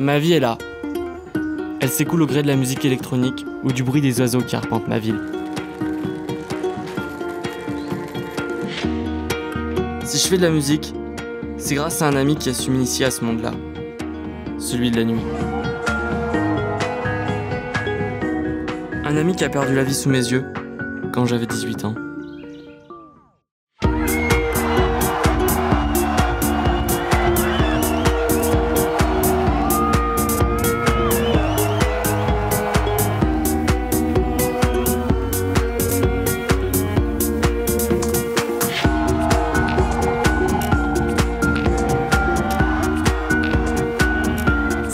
Ma vie est là. Elle s'écoule au gré de la musique électronique ou du bruit des oiseaux qui arpentent ma ville. Si je fais de la musique, c'est grâce à un ami qui a su m'initier à ce monde-là, celui de la nuit. Un ami qui a perdu la vie sous mes yeux quand j'avais 18 ans.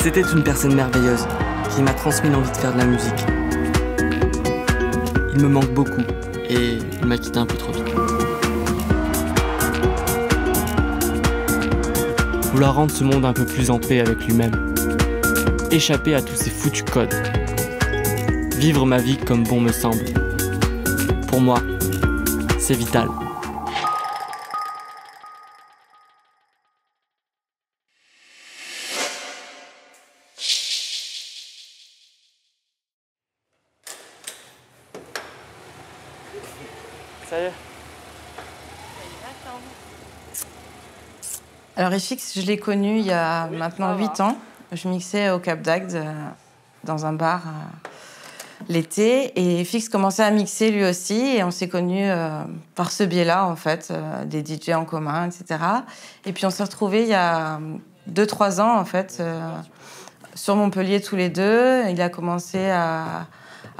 C'était une personne merveilleuse qui m'a transmis l'envie de faire de la musique. Il me manque beaucoup et il m'a quitté un peu trop vite. Vouloir rendre ce monde un peu plus en paix avec lui-même. Échapper à tous ces foutus codes. Vivre ma vie comme bon me semble. Pour moi, c'est vital. Salut. Alors FX, je l'ai connu il y a maintenant 8 ans. Je mixais au Cap d'Agde dans un bar l'été. Et FX commençait à mixer lui aussi. Et on s'est connus par ce biais-là, en fait, des DJ en commun, etc. Et puis on s'est retrouvés il y a 2-3 ans, en fait, sur Montpellier tous les deux. Il a commencé à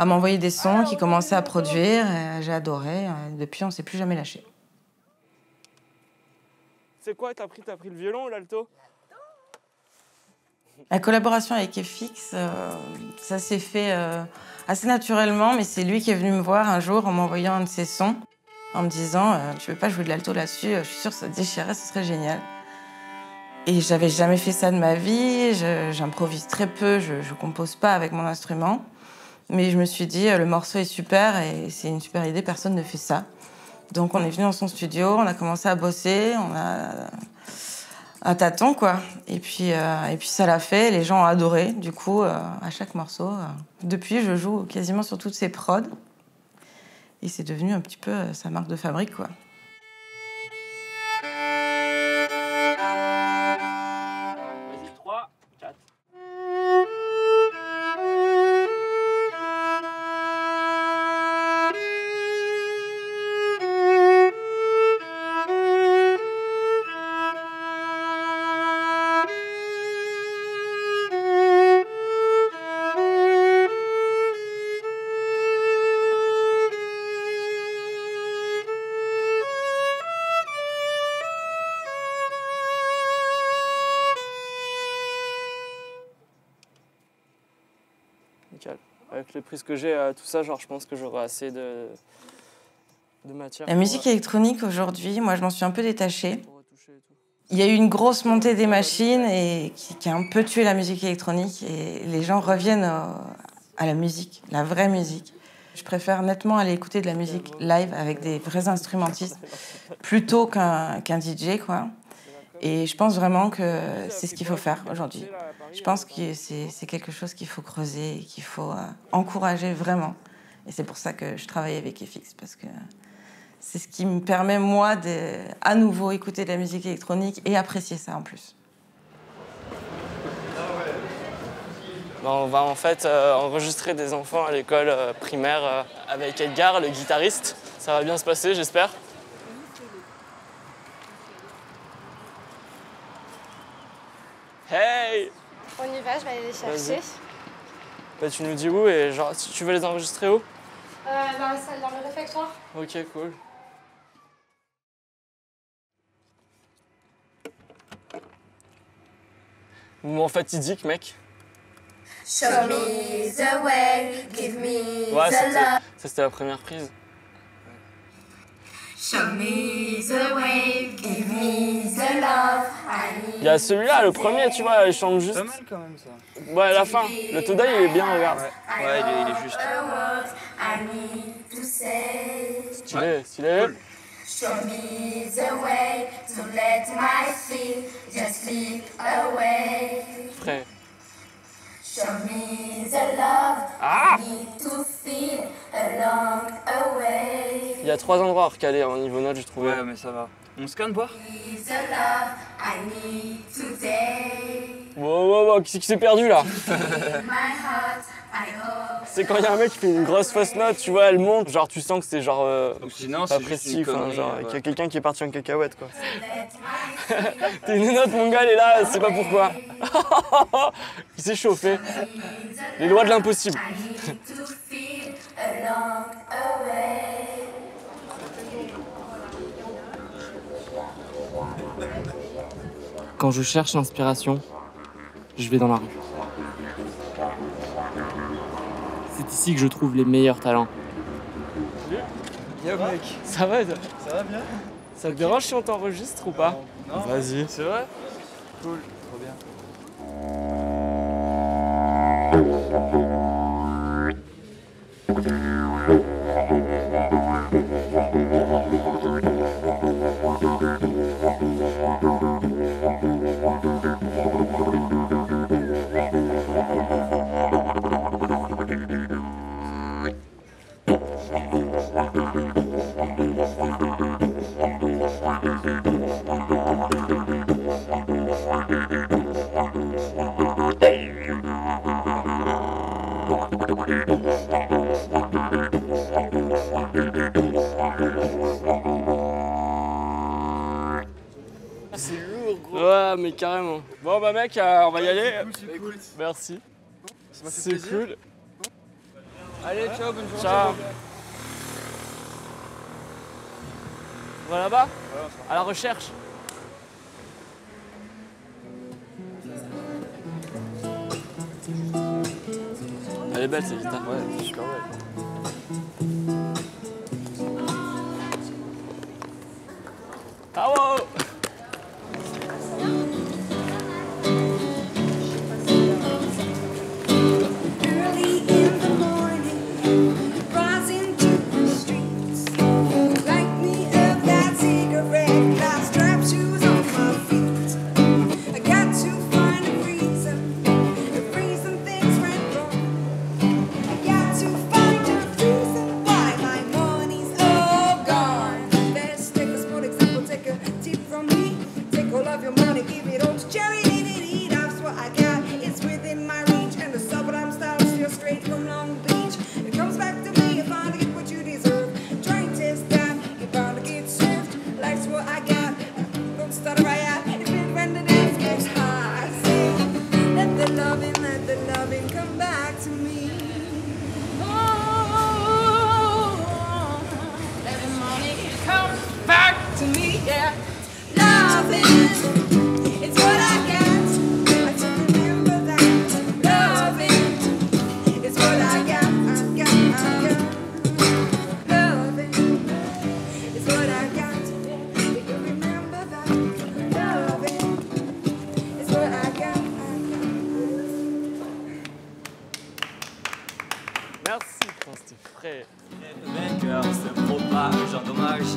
m'envoyer des sons, qui commençait à produire. J'ai adoré. Depuis, on ne s'est plus jamais lâché. C'est quoi, t'as pris le violon ou l'alto? La collaboration avec FX, ça s'est fait assez naturellement, mais c'est lui qui est venu me voir un jour en m'envoyant un de ses sons, en me disant « Tu veux pas jouer de l'alto là-dessus? Je suis sûre que ça te déchirait, ce serait génial. » Et j'avais jamais fait ça de ma vie, j'improvise très peu, je compose pas avec mon instrument. Mais je me suis dit, le morceau est super et c'est une super idée, personne ne fait ça. Donc on est venu dans son studio, on a commencé à bosser, on a un tâton, quoi. Et puis ça l'a fait, les gens ont adoré, du coup, à chaque morceau. Depuis, je joue quasiment sur toutes ses prods. Et c'est devenu un petit peu sa marque de fabrique, quoi. Vas-y, 3, 4. Avec les prises que j'ai, tout ça, genre, je pense que j'aurai assez de matière. La musique électronique, aujourd'hui, moi, je m'en suis un peu détachée. Il y a eu une grosse montée des machines et qui a un peu tué la musique électronique. Et les gens reviennent à la musique, la vraie musique. Je préfère nettement aller écouter de la musique live avec des vrais instrumentistes plutôt qu'un DJ, quoi. Et je pense vraiment que c'est ce qu'il faut faire aujourd'hui. Je pense que c'est quelque chose qu'il faut creuser et qu'il faut encourager vraiment. Et c'est pour ça que je travaille avec FX, parce que c'est ce qui me permet, moi, de à nouveau écouter de la musique électronique et apprécier ça en plus. On va en fait enregistrer des enfants à l'école primaire avec Edgar, le guitariste. Ça va bien se passer, j'espère. Hey! On y va, je vais aller les chercher. Bah, tu nous dis où et genre, si tu veux les enregistrer où? Dans la salle, dans le réfectoire. Ok, cool. Mouvement fatidique, mec. Show me the way, give me Ouais, the love. c'était la première prise. Show me the way, give me the love. Il y a celui-là, le premier, tu vois, il chante juste. Pas mal quand même ça. Ouais, la fin. Le Toda, il est bien, regarde. Ouais, il est juste. Stylé, stylé. Cool. Show me the way to let my feet just slip away. Frais. Show me the love I need to feel along away. Il y a 3 endroits à recaler au niveau note, j'ai trouvé. Ouais, mais ça va. On scanne, boire? The love I need today. Wow, qui c'est qui s'est perdu là? My heart, I hope. C'est quand il y a un mec qui fait une grosse fausse note, tu vois, elle monte, genre tu sens que c'est genre Donc sinon, pas c'est juste précis, une enfin, connerie, genre ouais. qu'il y a quelqu'un qui est parti en cacahuète quoi. T'es une note, mon gars, elle est là, c'est pas pourquoi. Il s'est chauffé. Les lois de l'impossible. I need to feel along away. Quand je cherche l'inspiration, je vais dans la rue. C'est ici que je trouve les meilleurs talents. Yo mec, Ça va, toi? ça va bien? Ça te dérange si on t'enregistre ou pas? Non. Vas-y. C'est vrai? Cool, trop bien. C'est lourd, gros. Ouais, mais carrément. Bon, bah, mec, on va y aller. Écoute, Merci. ça m'a fait C'est plaisir. cool. Allez, ciao, bonne journée. Ciao. On va là-bas? Ouais, on s'en va. À la recherche. Elle est belle cette guitare. Ouais, c'est super belle. Ah wow. Early in the morning, rising to the streets. Light me up that cigarette, got strap shoes on my feet. I got to find a reason things went wrong. I got to find a reason why my money's all gone. Let's take a small example, take a tip from me. Take all of your money, give it all to charity. That's what I got, it's within my reach. And the suburban style steer straight from Long Beach. It comes back to me if I get what you deserve. Try and test that, you're bound to get served. Life's what I got, don't start a riot. If it when the dance gets high, I say, let the loving come back to me. Oh, let the money come back to me, yeah. Loving, it's what I got. I just remember that. Loving, it's what I got. Loving, it's what I got. If you remember that. Loving, it's what I got. Merci, putain, c'était frais. Vainqueur se propage en dommage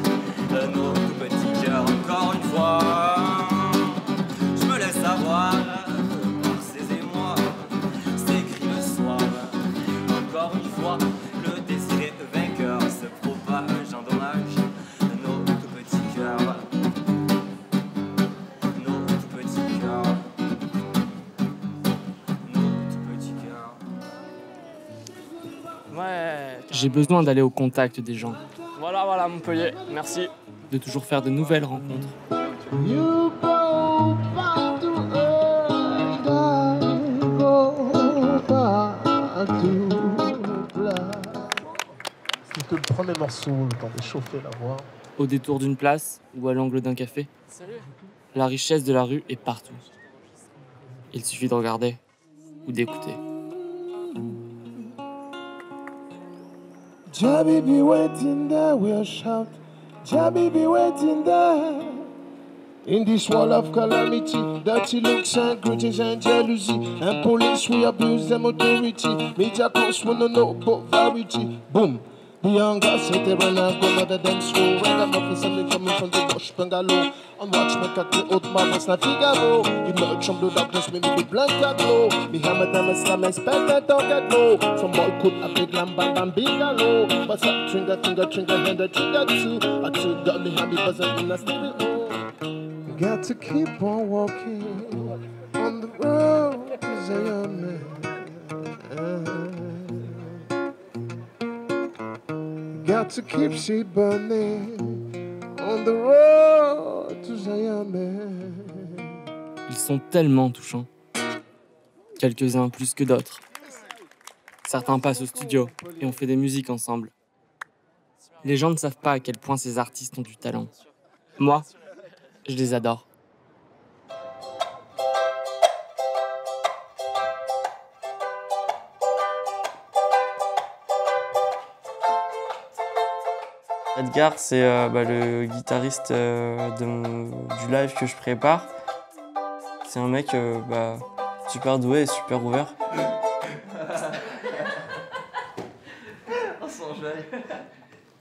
de nos tout petits cœurs encore une fois. Je me laisse avoir par ces émois, s'écrit le soir. Encore une fois, le désir vainqueur se propage en dommage de nos tout petits cœurs. Nos tout petits cœurs. Nos tout petits cœurs. Ouais. J'ai besoin d'aller au contact des gens. Voilà, Montpellier, merci. De toujours faire de nouvelles rencontres. You go back to earth, I go back to black. C'est que le premier morceau, le temps d'échauffer la voix. Au détour d'une place ou à l'angle d'un café. La richesse de la rue est partout. Il suffit de regarder ou d'écouter. Jabby be waiting there, we'll shout. Jabby be waiting there. In this wall of calamity, dirty looks and grudges and jealousy, and police we abuse them authority. Media close wanna know about variety. Boom. The young girls say they run and go mother than school. Ragamuffins and they coming from the bush bungalow. And watch me cut the old mamas na Figaro. Emerge from the darkness with the blanket glow. Behind my diamonds, I'm expected to get low. Some boy could have big lamb and big low. But up, trigger, hand the trigger too. I took got the hand buzzing in a stereo. Got to keep on walking on the road to Zion. Got to keep shit burning on the road to Zion. Ils sont tellement touchants. Quelques-uns plus que d'autres. Certains passent au studio et on fait des musiques ensemble. Les gens ne savent pas à quel point ces artistes ont du talent. Moi, je les adore. Edgar, c'est le guitariste du live que je prépare. C'est un mec super doué et super ouvert. On s'enjaille.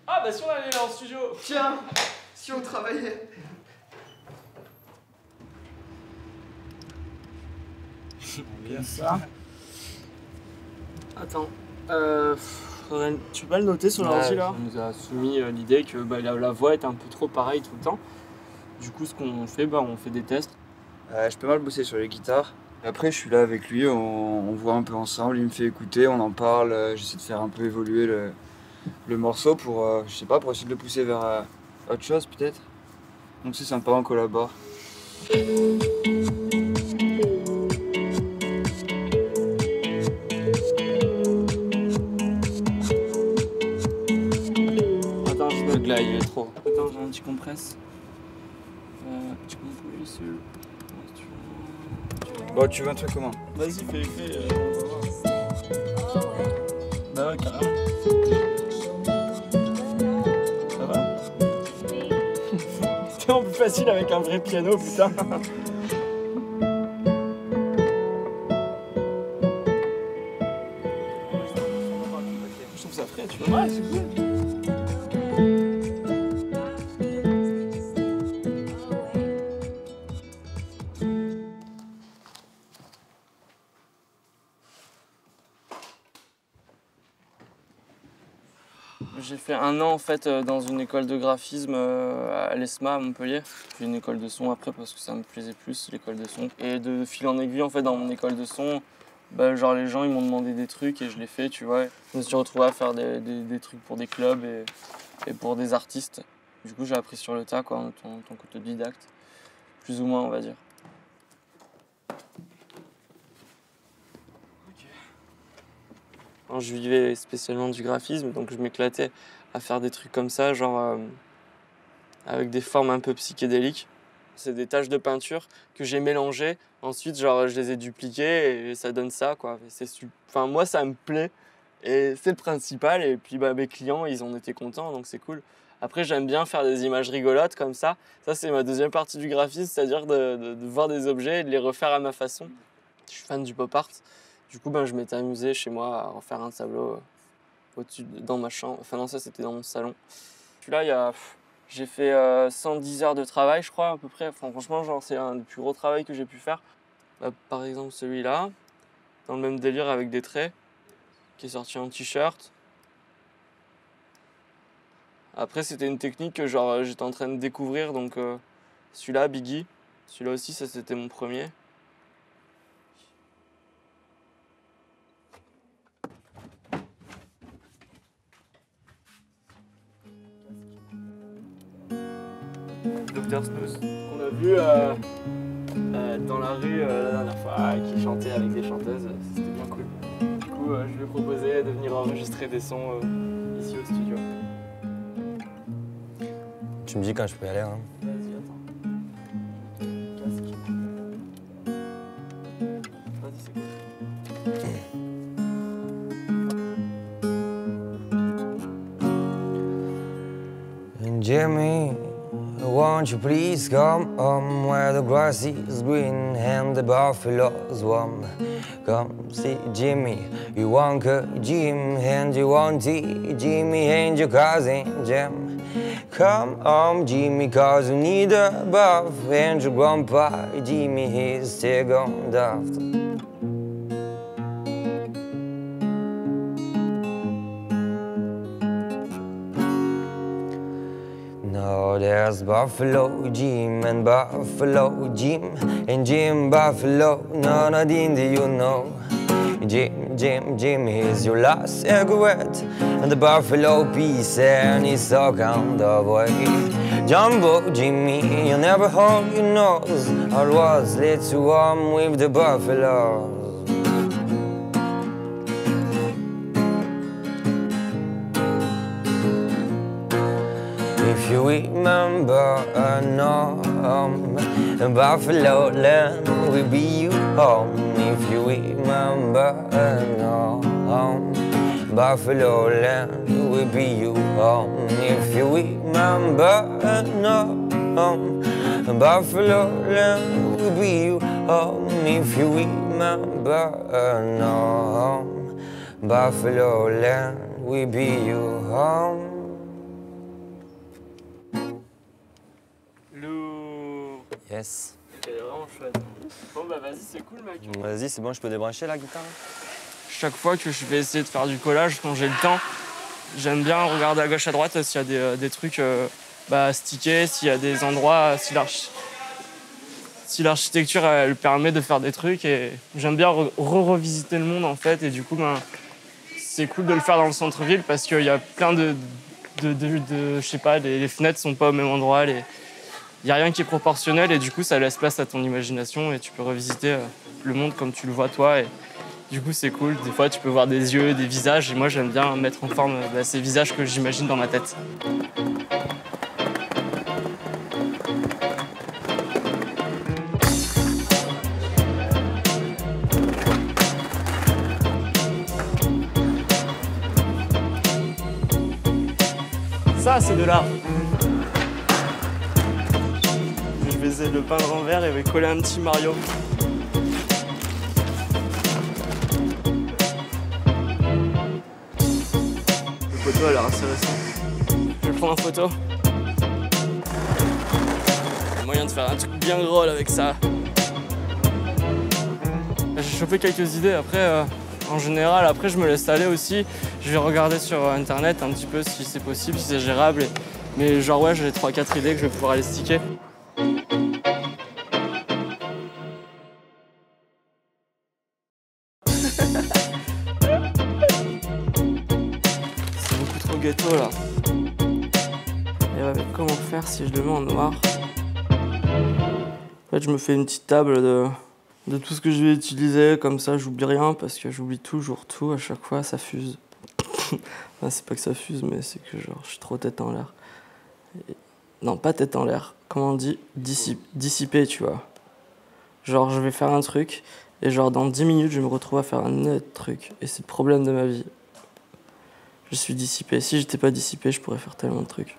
Ah bah si on allait là en studio. Tiens, si on travaillait. Bien ça. Attends. Tu peux le noter sur l'ordi là. On nous a soumis l'idée que la voix est un peu trop pareille tout le temps. Du coup, ce qu'on fait, on fait des tests. Je peux mal bosser sur les guitares. Après, je suis là avec lui, on voit un peu ensemble, il me fait écouter, on en parle. J'essaie de faire un peu évoluer le morceau pour, pour essayer de le pousser vers autre chose peut-être. Donc c'est sympa, on collabore. Là, il est trop. Attends, j'ai un petit compresse. Tu comprends sur. Bon, tu veux un truc comment? Vas-y, fais. On va voir. Bah ouais, carrément. Ça va? C'est tellement plus facile avec un vrai piano, putain. Je trouve ça frais, tu vois. Ouais, c'est cool. J'ai fait 1 an en fait dans une école de graphisme à l'ESMA à Montpellier. J'ai fait une école de son après parce que ça me plaisait plus l'école de son. Et de fil en aiguille en fait dans mon école de son, genre les gens ils m'ont demandé des trucs et je l'ai fait, tu vois. Je me suis retrouvé à faire des trucs pour des clubs et pour des artistes. Du coup j'ai appris sur le tas quoi, en tant qu'autodidacte, plus ou moins on va dire. Je vivais spécialement du graphisme, donc je m'éclatais à faire des trucs comme ça, genre avec des formes un peu psychédéliques. C'est des taches de peinture que j'ai mélangées. Ensuite, je les ai dupliquées et ça donne ça, quoi. Moi, ça me plaît et c'est le principal. Et puis, mes clients, ils en étaient contents, donc c'est cool. Après, j'aime bien faire des images rigolotes comme ça. Ça, c'est ma deuxième partie du graphisme, c'est-à-dire de voir des objets et de les refaire à ma façon. Je suis fan du pop art. Du coup, je m'étais amusé chez moi à refaire un tableau au-dessus, dans ma chambre. Enfin non, ça c'était dans mon salon. Celui-là, j'ai fait 110 heures de travail, je crois, à peu près. Enfin, franchement, c'est un des plus gros travail que j'ai pu faire. Par exemple, celui-là, dans le même délire avec des traits, qui est sorti en t-shirt. Après, c'était une technique que j'étais en train de découvrir. Donc, celui-là, Biggie. Celui-là aussi, ça c'était mon premier. Dr Snooze, qu'on a vu dans la rue la dernière fois, qui chantait avec des chanteuses, c'était bien cool. Du coup, je lui ai proposé de venir enregistrer des sons ici au studio. Tu me dis quand je peux y aller, hein? Vas-y, attends. Casque. Vas-y, c'est cool. Jimmy, won't you please come home where the grass is green and the buffaloes warm? Come see Jimmy, you want Jim and you want tea, Jimmy and your cousin Jim. Come home, Jimmy, cause you need a buff. And your grandpa, Jimmy, he's still gone daft. No, there's Buffalo Jim and Buffalo Jim and Jim Buffalo. None of them do you know. Jim, here's your last cigarette and the Buffalo piece and he's stuck on the way. Jumbo Jimmy, you never hold your nose. I was led to warm with the buffaloes. If you remember Buffalo land will be you home. If you remember Buffalo land will be you home. If you remember Buffalo land will be you home. If you remember Buffalo land will be you home. Yes. C'est vraiment chouette. Bon bah vas-y, c'est cool mec. Vas-y, c'est bon, je peux débrancher la guitare. Chaque fois que je vais essayer de faire du collage, quand j'ai le temps, j'aime bien regarder à gauche à droite s'il y a des trucs stickés, s'il y a des endroits, si l'architecture elle permet de faire des trucs. Et j'aime bien revisiter le monde en fait. Et du coup, c'est cool de le faire dans le centre-ville parce qu'il y a plein de je sais pas, les fenêtres sont pas au même endroit. Il n'y a rien qui est proportionnel et du coup, ça laisse place à ton imagination et tu peux revisiter le monde comme tu le vois toi. Et du coup, c'est cool. Des fois, tu peux voir des yeux, des visages et moi, j'aime bien mettre en forme ces visages que j'imagine dans ma tête. Ça, c'est de l'art. Je vais essayer de le peindre en vert et je vais coller un petit Mario. Le photo a l'air assez récent. Je vais prendre en photo. Il y a moyen de faire un truc bien drôle avec ça. J'ai chopé quelques idées. Après, en général, après je me laisse aller aussi. Je vais regarder sur internet un petit peu si c'est possible, si c'est gérable. Mais genre ouais, j'ai 3-4 idées que je vais pouvoir aller sticker. C'est beaucoup trop ghetto là. Et ouais, comment faire si je le mets en noir? En fait, je me fais une petite table de tout ce que je vais utiliser, comme ça j'oublie rien parce que j'oublie toujours tout, à chaque fois ça fuse. Enfin, c'est pas que ça fuse, mais c'est que genre je suis trop tête en l'air. Non, pas tête en l'air, comment on dit? Dissipé, tu vois. Genre je vais faire un truc et genre dans 10 minutes je me retrouve à faire un autre truc et c'est le problème de ma vie. Je suis dissipé. Si j'étais pas dissipé, je pourrais faire tellement de trucs.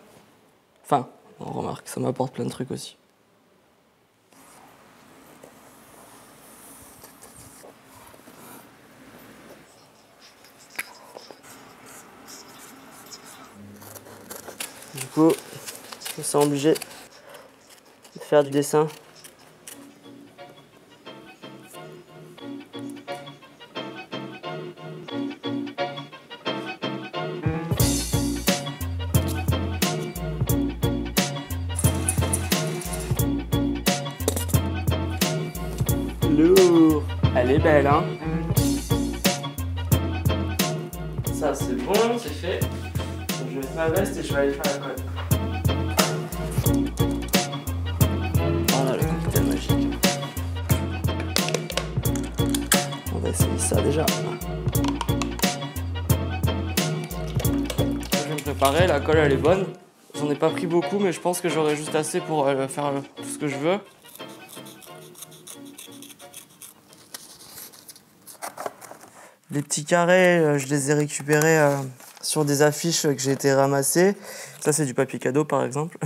Enfin, on remarque, ça m'apporte plein de trucs aussi. Du coup, je me sens obligé de faire du dessin. Lourd. Elle est belle, hein? Ça, c'est bon, c'est fait. Je vais mettre ma veste et je vais aller faire la colle. Voilà le cocktail magique. On va essayer ça déjà. Je vais me préparer, la colle elle est bonne. J'en ai pas pris beaucoup mais je pense que j'aurai juste assez pour faire tout ce que je veux. Les petits carrés, je les ai récupérés sur des affiches que j'ai été ramasser. Ça, c'est du papier cadeau, par exemple.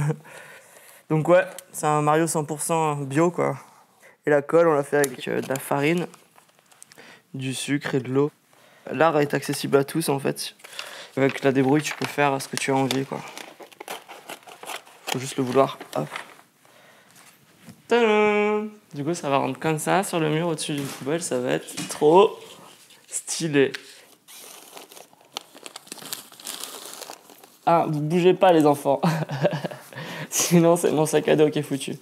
Donc ouais, c'est un Mario 100% bio, quoi. Et la colle, on l'a fait avec de la farine, du sucre et de l'eau. L'art est accessible à tous, en fait. Avec la débrouille, tu peux faire ce que tu as envie, quoi. faut juste le vouloir. Hop. Tadam! Du coup, ça va rendre comme ça sur le mur au-dessus d'une poubelle, ça va être trop stylé. Ah, vous bougez pas les enfants. Sinon, c'est mon sac à dos qui est foutu.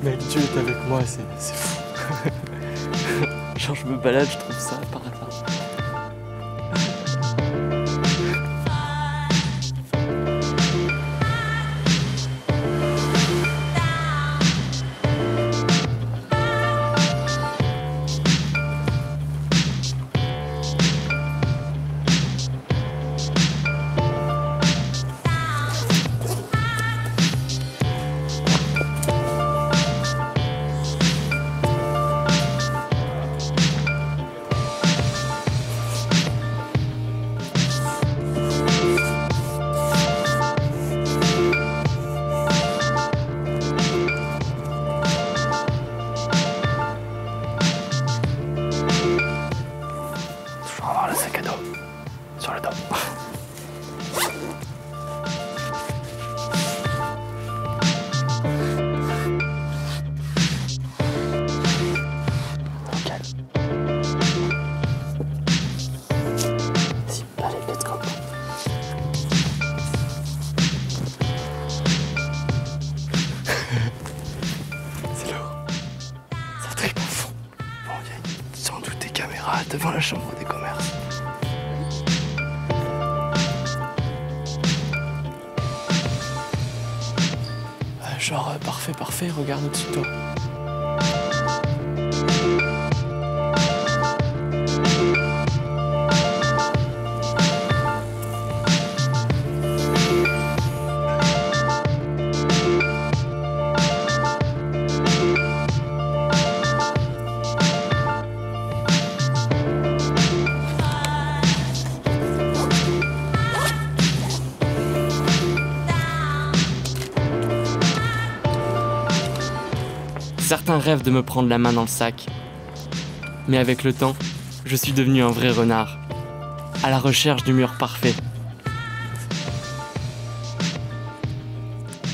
Mec, Dieu est avec moi, c'est fou. Genre, je me balade, je trouve ça par hasard. Sur le dos. Nickel. Si, allez, let's go. C'est lourd. Ça tripe au fond. Bon, il y a sans doute des caméras devant la chambre des commerces. Genre, parfait, regarde au-dessus de toi. Certains rêvent de me prendre la main dans le sac. Mais avec le temps, je suis devenu un vrai renard, à la recherche du mur parfait.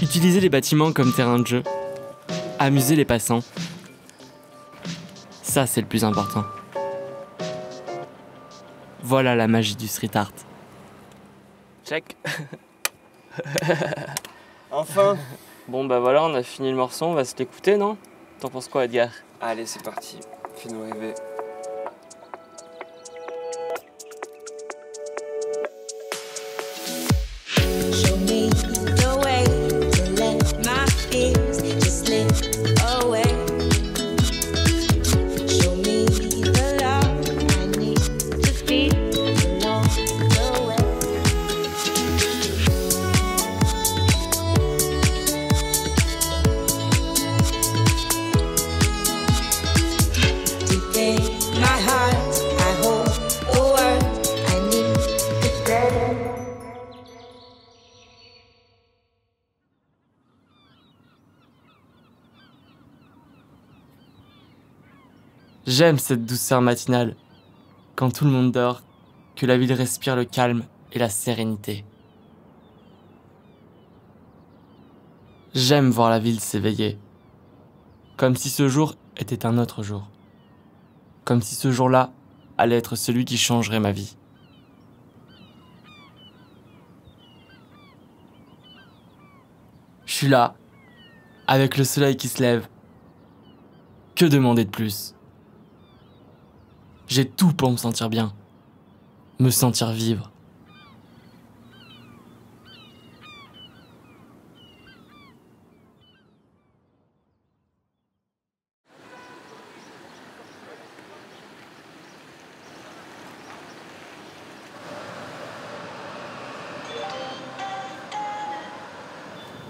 Utiliser les bâtiments comme terrain de jeu, amuser les passants, ça c'est le plus important. Voilà la magie du street art. Check. Enfin. Bon bah voilà, on a fini le morceau, on va se l'écouter, non? T'en penses quoi, Edgar? Allez, c'est parti. Fais-nous rêver. Show me the way to let my fears just slip away. Show me the love I need to feel along the way. Deep in my heart, I hold the words I need to say. J'aime cette douceur matinale, quand tout le monde dort, que la ville respire le calme et la sérénité. J'aime voir la ville s'éveiller, comme si ce jour était un autre jour, comme si ce jour-là allait être celui qui changerait ma vie. Je suis là, avec le soleil qui se lève. Que demander de plus ? J'ai tout pour me sentir bien, me sentir vivre.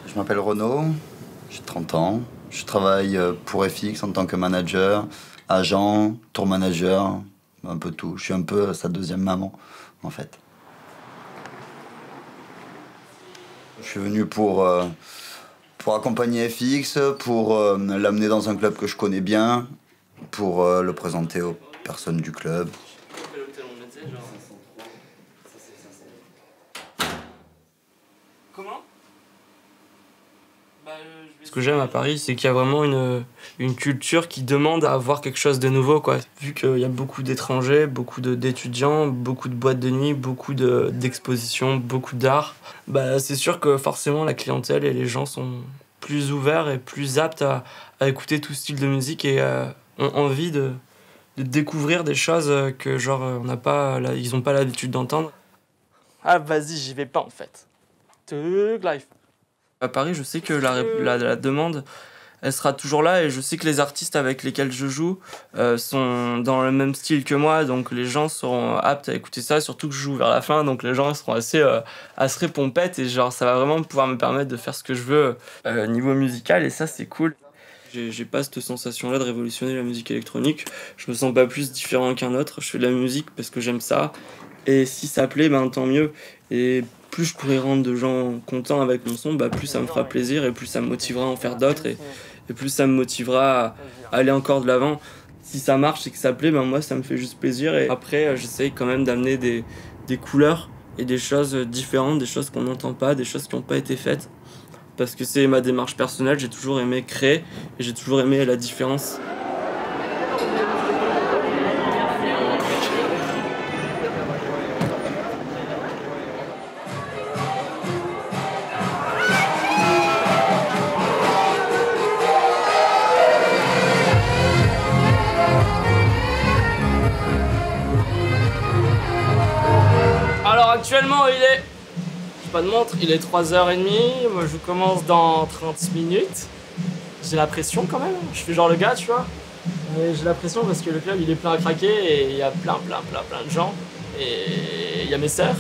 Je m'appelle Renaud, j'ai 30 ans. Je travaille pour FX en tant que manager, agent, tour manager, un peu tout. Je suis un peu sa deuxième maman, en fait. Je suis venu pour accompagner FX, pour l'amener dans un club que je connais bien, pour le présenter aux personnes du club. Comment? Ce que j'aime à Paris, c'est qu'il y a vraiment une culture qui demande à avoir quelque chose de nouveau, quoi. Vu qu'il y a beaucoup d'étrangers, beaucoup d'étudiants, beaucoup de boîtes de nuit, beaucoup d'expositions, beaucoup d'art, bah, c'est sûr que forcément la clientèle et les gens sont plus ouverts et plus aptes à écouter tout style de musique et ont envie de découvrir des choses que genre ils n'ont pas l'habitude d'entendre. Ah vas-y, j'y vais pas en fait. Tug life. À Paris, je sais que la demande, elle sera toujours là et je sais que les artistes avec lesquels je joue sont dans le même style que moi, donc les gens seront aptes à écouter ça, surtout que je joue vers la fin, donc les gens seront assez pompettes et genre ça va vraiment pouvoir me permettre de faire ce que je veux niveau musical et ça c'est cool. J'ai pas cette sensation-là de révolutionner la musique électronique, je me sens pas plus différent qu'un autre, je fais de la musique parce que j'aime ça et si ça plaît, ben tant mieux. Et plus je pourrai rendre de gens contents avec mon son, bah plus ça me fera plaisir et plus ça me motivera à en faire d'autres et plus ça me motivera à aller encore de l'avant. Si ça marche et que ça plaît, ben moi ça me fait juste plaisir et après j'essaye quand même d'amener des couleurs et des choses différentes, des choses qu'on n'entend pas, des choses qui n'ont pas été faites. Parce que c'est ma démarche personnelle, j'ai toujours aimé créer et j'ai toujours aimé la différence. Alors actuellement il est, j'ai pas de montre, il est 3h30, moi je commence dans 30 minutes. J'ai la pression quand même, je fais genre le gars tu vois. Mais j'ai la pression parce que le club il est plein à craquer et il y a plein de gens. Et il y a mes sœurs.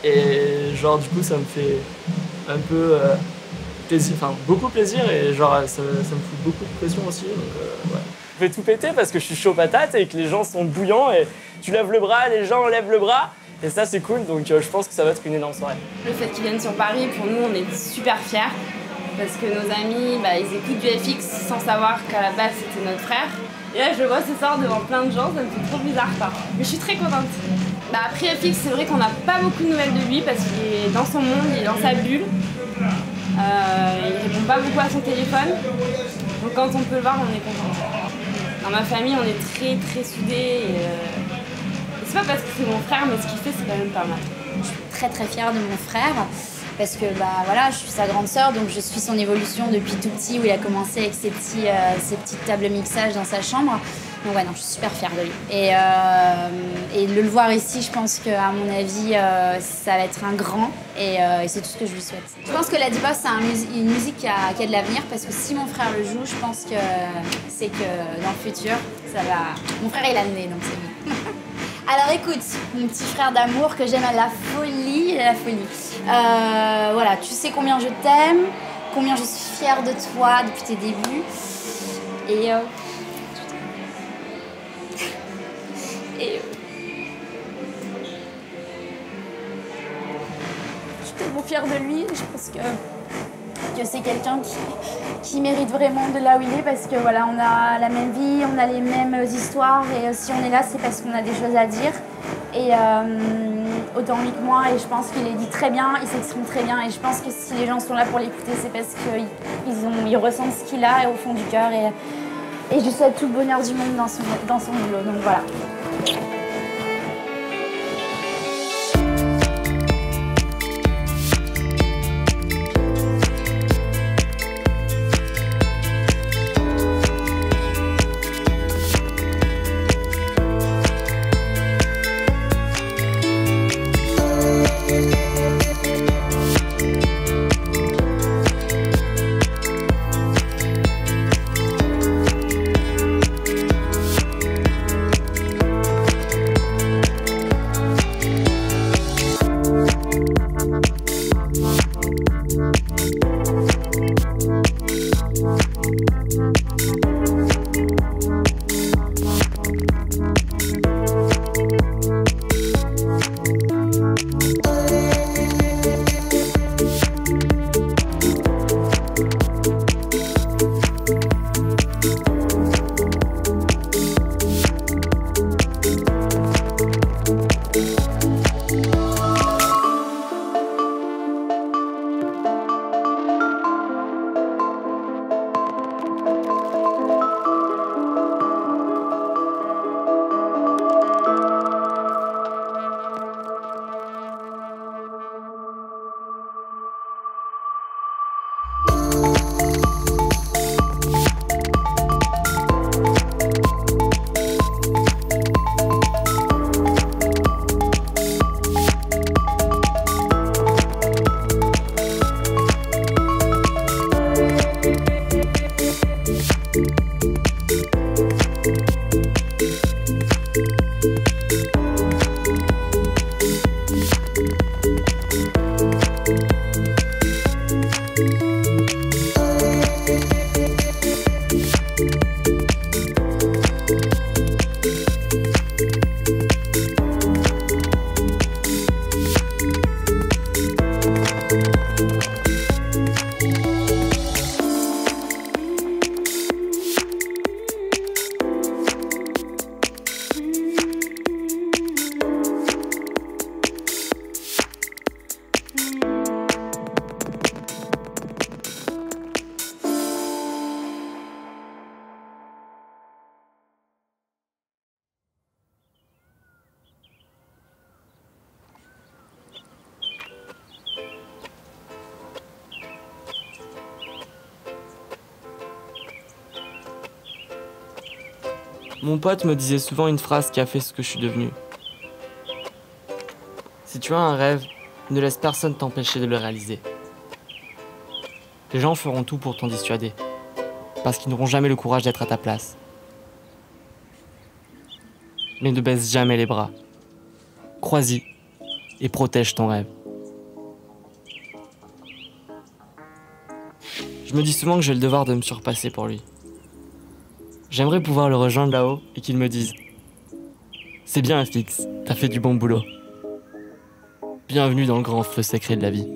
Et genre du coup ça me fait un peu plaisir, enfin beaucoup plaisir et genre ça me fout beaucoup de pression aussi. Donc ouais. Je vais tout péter parce que je suis chaud patate et que les gens sont bouillants et tu lèves le bras, les gens lèvent le bras. Et ça, c'est cool, donc je pense que ça va être une énorme soirée. Le fait qu'ils viennent sur Paris, pour nous, on est super fiers. Parce que nos amis, ils écoutent du FX sans savoir qu'à la base, c'était notre frère. Et là, je le vois ce soir devant plein de gens, ça me fait trop bizarre, quoi. Mais je suis très contente. Après FX, c'est vrai qu'on n'a pas beaucoup de nouvelles de lui parce qu'il est dans son monde, il est dans sa bulle. Il répond pas beaucoup à son téléphone. Donc quand on peut le voir, on est content. Dans ma famille, on est très très soudés. C'est pas parce que c'est mon frère, mais ce qu'il fait, c'est quand même pas mal. Je suis très très fière de mon frère parce que voilà, je suis sa grande sœur, donc je suis son évolution depuis tout petit où il a commencé avec ses petites tables mixage dans sa chambre. Donc ouais, non, je suis super fière de lui. Et de le voir ici, je pense qu'à mon avis, ça va être un grand et c'est tout ce que je lui souhaite. Je pense que la Deep House, c'est une musique qui a de l'avenir parce que si mon frère le joue, je pense que c'est que dans le futur, ça va... Mon frère, il a le nez, donc c'est bon. Alors écoute, mon petit frère d'amour que j'aime à la folie, voilà, tu sais combien je t'aime, combien je suis fière de toi depuis tes débuts. Et je suis tellement fière de lui, je pense que c'est quelqu'un qui mérite vraiment de là où il est parce que voilà, on a la même vie, on a les mêmes histoires et si on est là, c'est parce qu'on a des choses à dire. Et autant lui que moi, et je pense qu'il les dit très bien, il s'exprime très bien et je pense que si les gens sont là pour l'écouter, c'est parce qu'ils ressentent ce qu'il a au fond du cœur et je lui souhaite tout le bonheur du monde dans son boulot. Donc voilà. Mon pote me disait souvent une phrase qui a fait ce que je suis devenu. Si tu as un rêve, ne laisse personne t'empêcher de le réaliser. Les gens feront tout pour t'en dissuader, parce qu'ils n'auront jamais le courage d'être à ta place. Mais ne baisse jamais les bras. Crois-y et protège ton rêve. Je me dis souvent que j'ai le devoir de me surpasser pour lui. J'aimerais pouvoir le rejoindre là-haut et qu'il me dise « C'est bien FX, t'as fait du bon boulot. Bienvenue dans le grand feu sacré de la vie. »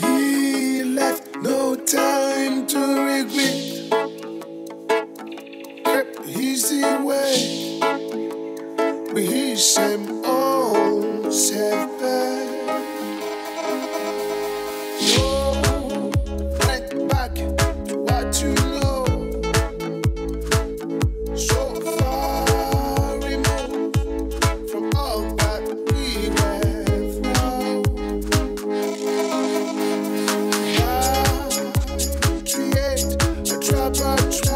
He left no time to regret. Kept easy way, but he same old setback. No, went back to what you know. So far removed from all that we went through. Create a trap.